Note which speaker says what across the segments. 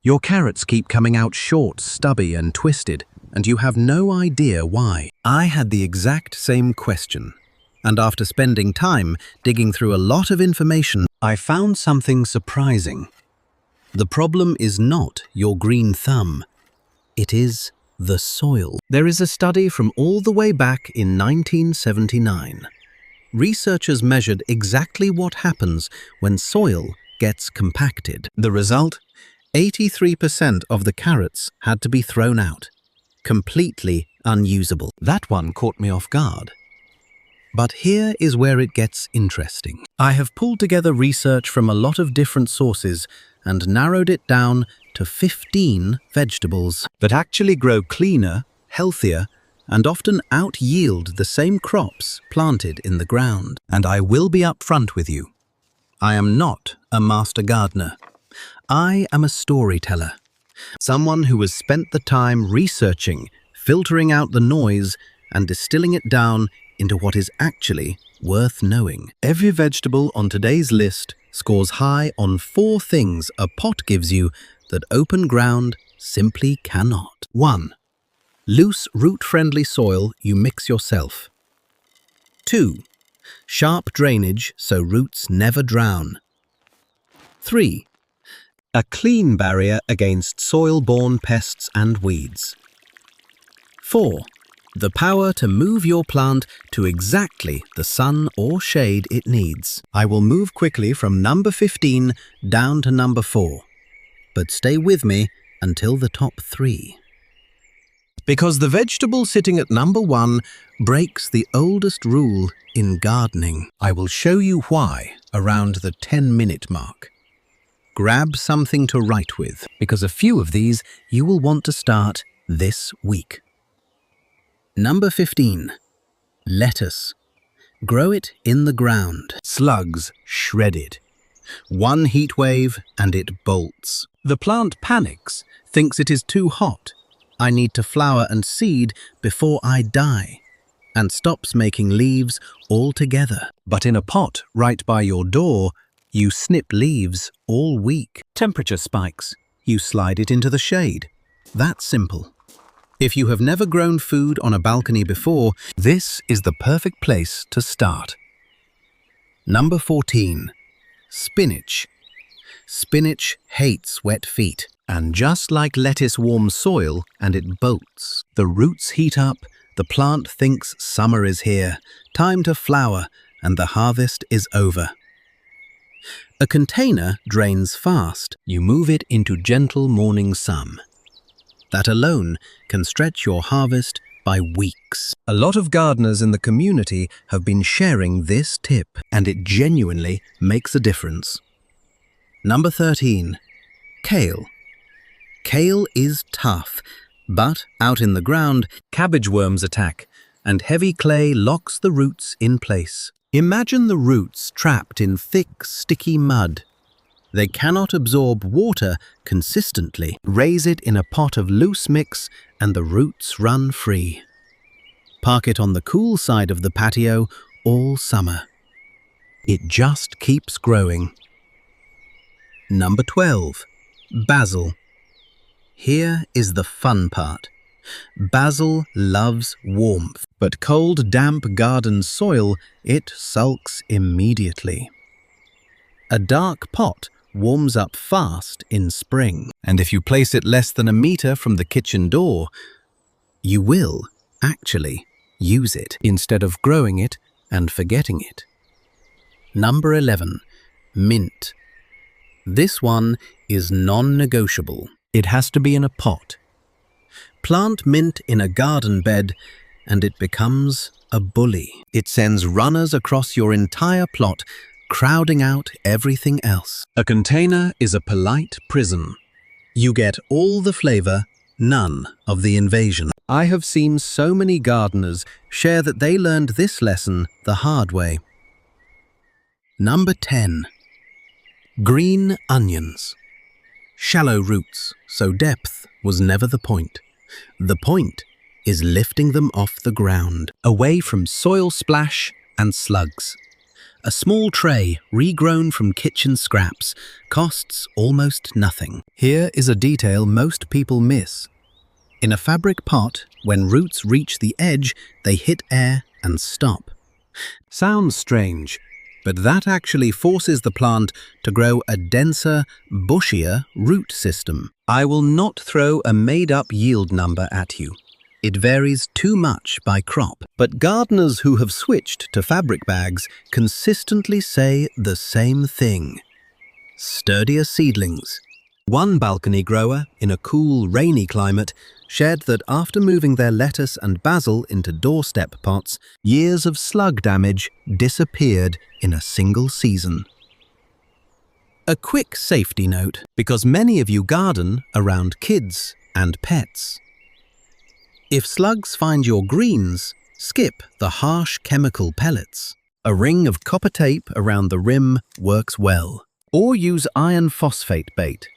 Speaker 1: Your carrots keep coming out short, stubby, and twisted, and you have no idea why. I had the exact same question, and after spending time digging through a lot of information, I found something surprising. The problem is not your green thumb. It is the soil. There is a study from all the way back in 1979. Researchers measured exactly what happens when soil gets compacted. The result? 83% of the carrots had to be thrown out. Completely unusable. That one caught me off guard. But here is where it gets interesting. I have pulled together research from a lot of different sources and narrowed it down to 15 vegetables that actually grow cleaner, healthier, and often out-yield the same crops planted in the ground. And I will be upfront with you. I am not a master gardener. I am a storyteller. Someone who has spent the time researching, filtering out the noise, and distilling it down into what is actually worth knowing. Every vegetable on today's list scores high on 4 things a pot gives you that open ground simply cannot. 1. Loose root-friendly soil you mix yourself. 2. Sharp drainage so roots never drown. 3. A clean barrier against soil-borne pests and weeds. 4. The power to move your plant to exactly the sun or shade it needs. I will move quickly from number 15 down to number 4, but stay with me until the top 3. Because the vegetable sitting at number 1 breaks the oldest rule in gardening. I will show you why around the 10-minute mark. Grab something to write with, because a few of these you will want to start this week. Number 15. Lettuce. Grow it in the ground. Slugs shredded. One heat wave and it bolts. The plant panics, thinks it is too hot. I need to flower and seed before I die, and stops making leaves altogether. But in a pot right by your door, you snip leaves all week. Temperature spikes. You slide it into the shade. That's simple. If you have never grown food on a balcony before, this is the perfect place to start. Number 14. Spinach. Spinach hates wet feet, and just like lettuce warms soil and it bolts. The roots heat up, the plant thinks summer is here, time to flower, and the harvest is over. A container drains fast. You move it into gentle morning sun. That alone can stretch your harvest by weeks. A lot of gardeners in the community have been sharing this tip, and it genuinely makes a difference. Number 13. Kale. Kale is tough, but out in the ground, cabbage worms attack, and heavy clay locks the roots in place. Imagine the roots trapped in thick, sticky mud. They cannot absorb water consistently. Raise it in a pot of loose mix and the roots run free. Park it on the cool side of the patio all summer. It just keeps growing. Number 12. Basil. Here is the fun part. Basil loves warmth, but cold, damp garden soil, it sulks immediately. A dark pot warms up fast in spring, and if you place it less than a meter from the kitchen door, you will actually use it instead of growing it and forgetting it. Number 11. Mint. This one is non-negotiable. It has to be in a pot. Plant mint in a garden bed and it becomes a bully. It sends runners across your entire plot, crowding out everything else. A container is a polite prison. You get all the flavor, none of the invasion. I have seen so many gardeners share that they learned this lesson the hard way. Number 10. Green onions. Shallow roots, so depth was never the point. The point is lifting them off the ground, away from soil splash and slugs. A small tray, regrown from kitchen scraps, costs almost nothing. Here is a detail most people miss. In a fabric pot, when roots reach the edge, they hit air and stop. Sounds strange, but that actually forces the plant to grow a denser, bushier root system. I will not throw a made-up yield number at you. It varies too much by crop, but gardeners who have switched to fabric bags consistently say the same thing. Sturdier seedlings. One balcony grower, in a cool, rainy climate, shared that after moving their lettuce and basil into doorstep pots, years of slug damage disappeared in a single season. A quick safety note, because many of you garden around kids and pets. If slugs find your greens, skip the harsh chemical pellets. A ring of copper tape around the rim works well. Or use iron phosphate bait.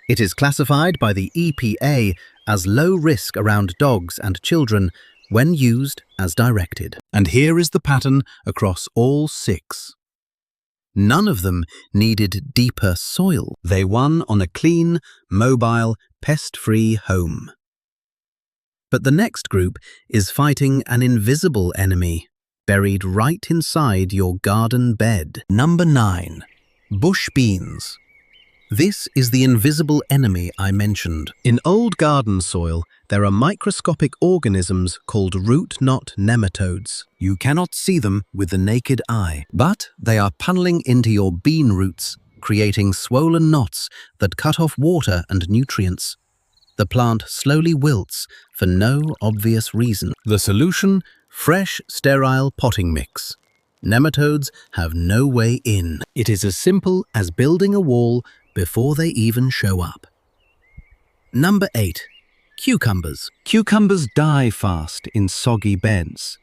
Speaker 1: It is classified by the EPA as low risk around dogs and children when used as directed. And here is the pattern across all 6. None of them needed deeper soil. They won on a clean, mobile, pest-free home. But the next group is fighting an invisible enemy, buried right inside your garden bed. Number 9. Bush beans. This is the invisible enemy I mentioned. In old garden soil, there are microscopic organisms called root knot nematodes. You cannot see them with the naked eye, but they are tunneling into your bean roots, creating swollen knots that cut off water and nutrients. The plant slowly wilts for no obvious reason. The solution? Fresh, sterile potting mix. Nematodes have no way in. It is as simple as building a wall before they even show up. Number 8. Cucumbers. Cucumbers die fast in soggy beds.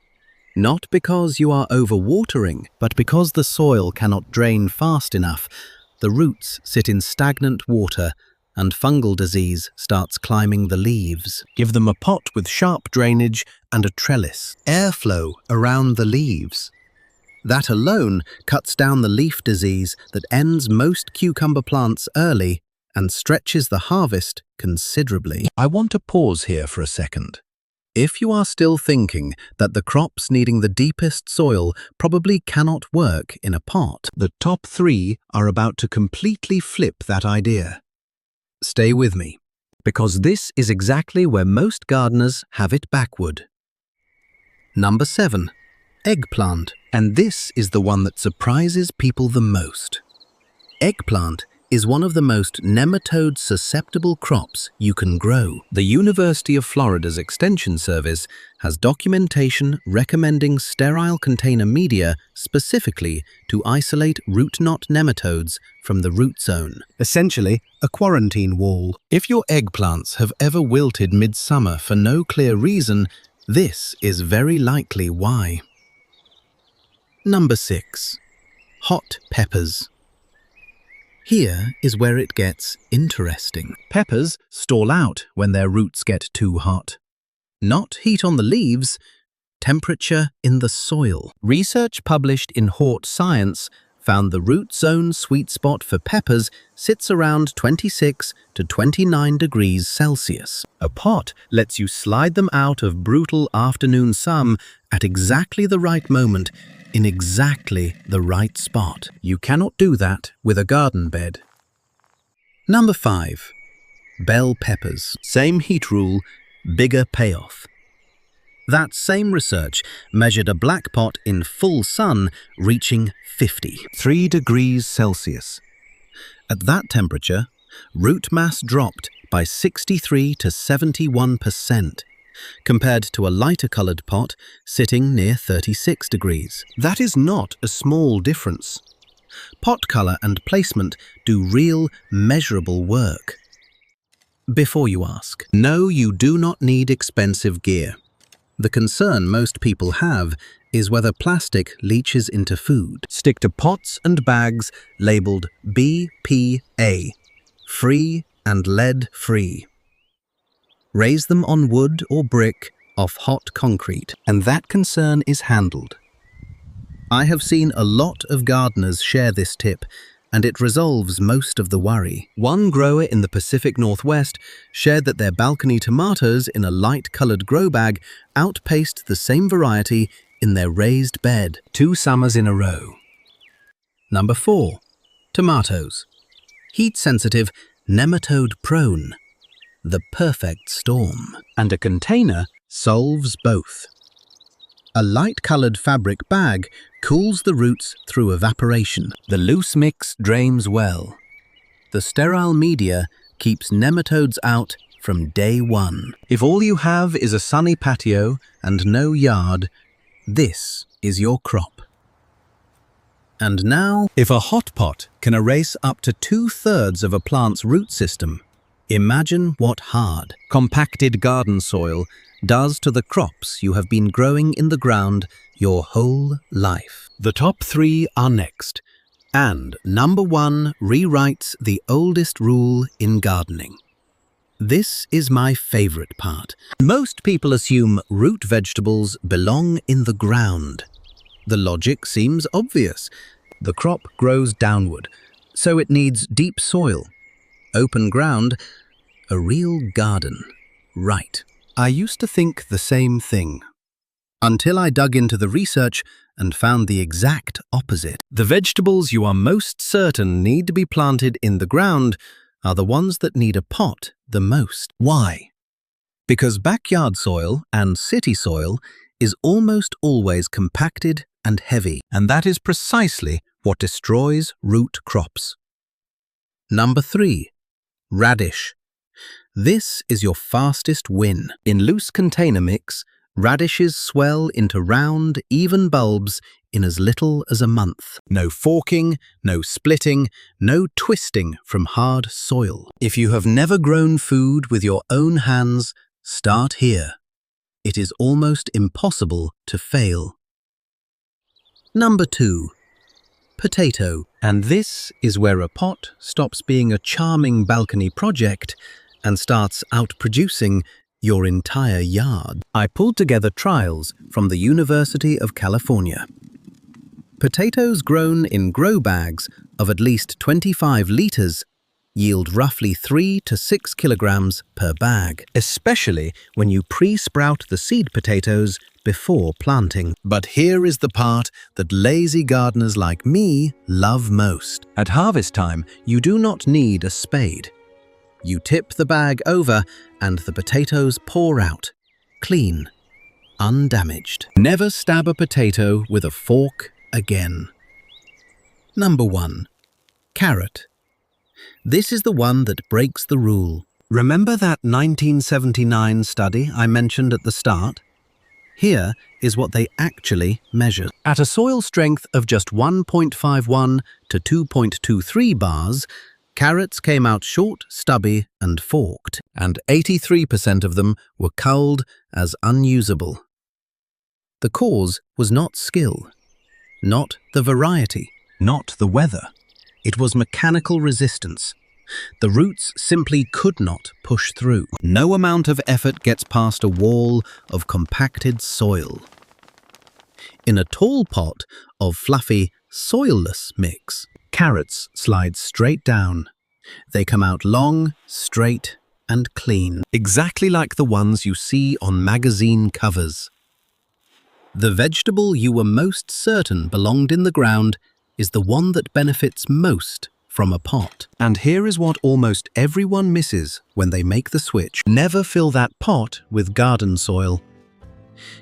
Speaker 1: Not because you are overwatering, but because the soil cannot drain fast enough. The roots sit in stagnant water and fungal disease starts climbing the leaves. Give them a pot with sharp drainage and a trellis. Airflow around the leaves. That alone cuts down the leaf disease that ends most cucumber plants early and stretches the harvest considerably. I want to pause here for a second. If you are still thinking that the crops needing the deepest soil probably cannot work in a pot, the top 3 are about to completely flip that idea. Stay with me, because this is exactly where most gardeners have it backward. Number 7. Eggplant. And this is the one that surprises people the most. Eggplant is one of the most nematode-susceptible crops you can grow. The University of Florida's Extension Service has documentation recommending sterile container media specifically to isolate root knot nematodes from the root zone. Essentially, a quarantine wall. If your eggplants have ever wilted midsummer for no clear reason, this is very likely why. Number 6. Hot peppers. Here is where it gets interesting. Peppers stall out when their roots get too hot. Not heat on the leaves, temperature in the soil. Research published in HortScience found the root zone sweet spot for peppers sits around 26 to 29 degrees Celsius. A pot lets you slide them out of brutal afternoon sun at exactly the right moment, in exactly the right spot. You cannot do that with a garden bed. Number 5. Bell peppers. Same heat rule, bigger payoff. That same research measured a black pot in full sun reaching 53 degrees Celsius. At that temperature, root mass dropped by 63 to 71%. Compared to a lighter-coloured pot sitting near 36 degrees. That is not a small difference. Pot colour and placement do real, measurable work. Before you ask, no, you do not need expensive gear. The concern most people have is whether plastic leaches into food. Stick to pots and bags labelled BPA, free and lead-free. Raise them on wood or brick off hot concrete, and that concern is handled. I have seen a lot of gardeners share this tip, and it resolves most of the worry. One grower in the Pacific Northwest shared that their balcony tomatoes in a light-colored grow bag outpaced the same variety in their raised bed 2 summers in a row. Number 4. Tomatoes. Heat-sensitive, nematode-prone. The perfect storm. And a container solves both. A light-colored fabric bag cools the roots through evaporation. The loose mix drains well. The sterile media keeps nematodes out from day one. If all you have is a sunny patio and no yard, this is your crop. And now, if a hot pot can erase up to 2/3 of a plant's root system, imagine what hard, compacted garden soil does to the crops you have been growing in the ground your whole life. The top 3 are next, and number 1 rewrites the oldest rule in gardening. This is my favorite part. Most people assume root vegetables belong in the ground. The logic seems obvious. The crop grows downward, so it needs deep soil, open ground, a real garden. Right. I used to think the same thing, until I dug into the research and found the exact opposite. The vegetables you are most certain need to be planted in the ground are the ones that need a pot the most. Why? Because backyard soil and city soil is almost always compacted and heavy, and that is precisely what destroys root crops. Number 3. Radish. This is your fastest win. In loose container mix, radishes swell into round, even bulbs in as little as a month. No forking, no splitting, no twisting from hard soil. If you have never grown food with your own hands, start here. It is almost impossible to fail. Number 2. Potato. And this is where a pot stops being a charming balcony project and starts outproducing your entire yard. I pulled together trials from the University of California. Potatoes grown in grow bags of at least 25 liters yield roughly 3 to 6 kilograms per bag, especially when you pre-sprout the seed potatoes before planting. But here is the part that lazy gardeners like me love most. At harvest time, you do not need a spade. You tip the bag over and the potatoes pour out, clean, undamaged. Never stab a potato with a fork again. Number 1. Carrot. This is the one that breaks the rule. Remember that 1979 study I mentioned at the start? Here is what they actually measured. At a soil strength of just 1.51 to 2.23 bars, carrots came out short, stubby, and forked, and 83% of them were culled as unusable. The cause was not skill, not the variety, not the weather. It was mechanical resistance. The roots simply could not push through. No amount of effort gets past a wall of compacted soil. In a tall pot of fluffy, soilless mix, carrots slide straight down. They come out long, straight, and clean, exactly like the ones you see on magazine covers. The vegetable you were most certain belonged in the ground is the one that benefits most from a pot. And here is what almost everyone misses when they make the switch. Never fill that pot with garden soil.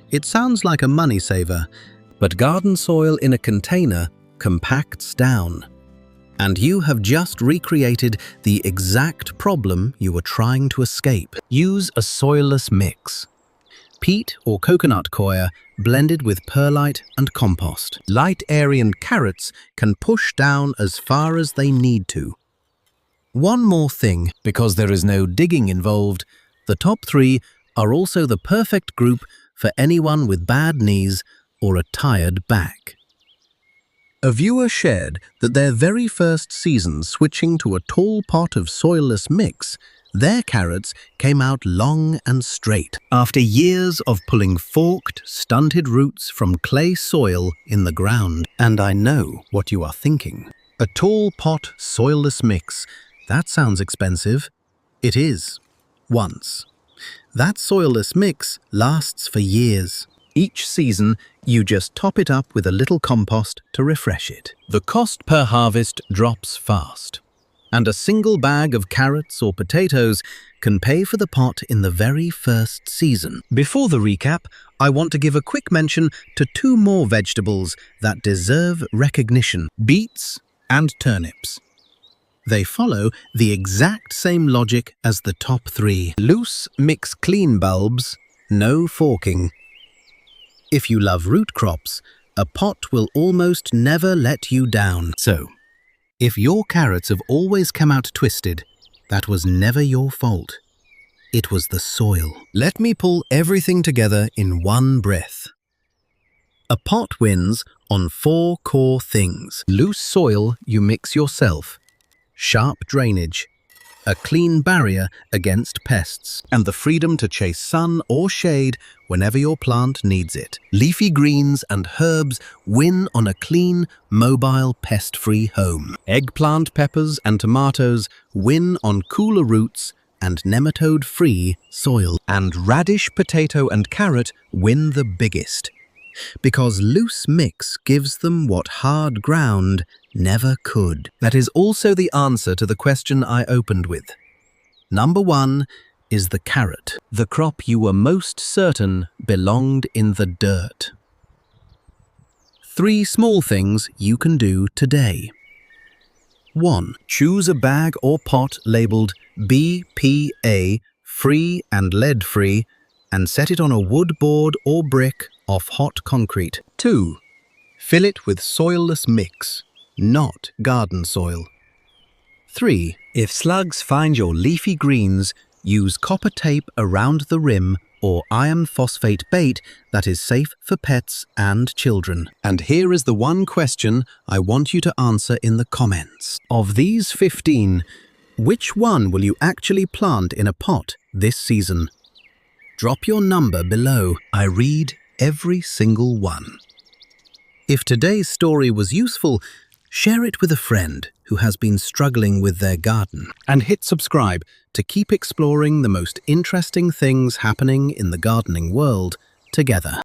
Speaker 1: It sounds like a money saver, but garden soil in a container compacts down. And you have just recreated the exact problem you were trying to escape. Use a soilless mix. Peat or coconut coir blended with perlite and compost. Light Aryan carrots can push down as far as they need to. One more thing, because there is no digging involved, the top 3 are also the perfect group for anyone with bad knees or a tired back. A viewer shared that their very first season switching to a tall pot of soilless mix Their carrots came out long and straight, after years of pulling forked, stunted roots from clay soil in the ground. And I know what you are thinking. A tall pot soilless mix. That sounds expensive. It is. Once. That soilless mix lasts for years. Each season, you just top it up with a little compost to refresh it. The cost per harvest drops fast, and a single bag of carrots or potatoes can pay for the pot in the very first season. Before the recap, I want to give a quick mention to two more vegetables that deserve recognition: beets and turnips. They follow the exact same logic as the top three. Loose, mix clean bulbs, no forking. If you love root crops, a pot will almost never let you down. So, if your carrots have always come out twisted, that was never your fault. It was the soil. Let me pull everything together in one breath. A pot wins on 4 core things: loose soil you mix yourself, sharp drainage, a clean barrier against pests, and the freedom to chase sun or shade whenever your plant needs it. Leafy greens and herbs win on a clean, mobile, pest-free home. Eggplant, peppers, and tomatoes win on cooler roots and nematode-free soil. And radish, potato, and carrot win the biggest, because loose mix gives them what hard ground never could. That is also the answer to the question I opened with. Number 1 is the carrot, the crop you were most certain belonged in the dirt. 3 small things you can do today. 1. Choose a bag or pot labeled BPA, free and lead-free, and set it on a wood board or brick off hot concrete. 2. Fill it with soilless mix, not garden soil. 3. If slugs find your leafy greens, use copper tape around the rim or iron phosphate bait that is safe for pets and children. And here is the one question I want you to answer in the comments. Of these 15, which one will you actually plant in a pot this season? Drop your number below. I read every single one. If today's story was useful, share it with a friend who has been struggling with their garden, and hit subscribe to keep exploring the most interesting things happening in the gardening world together.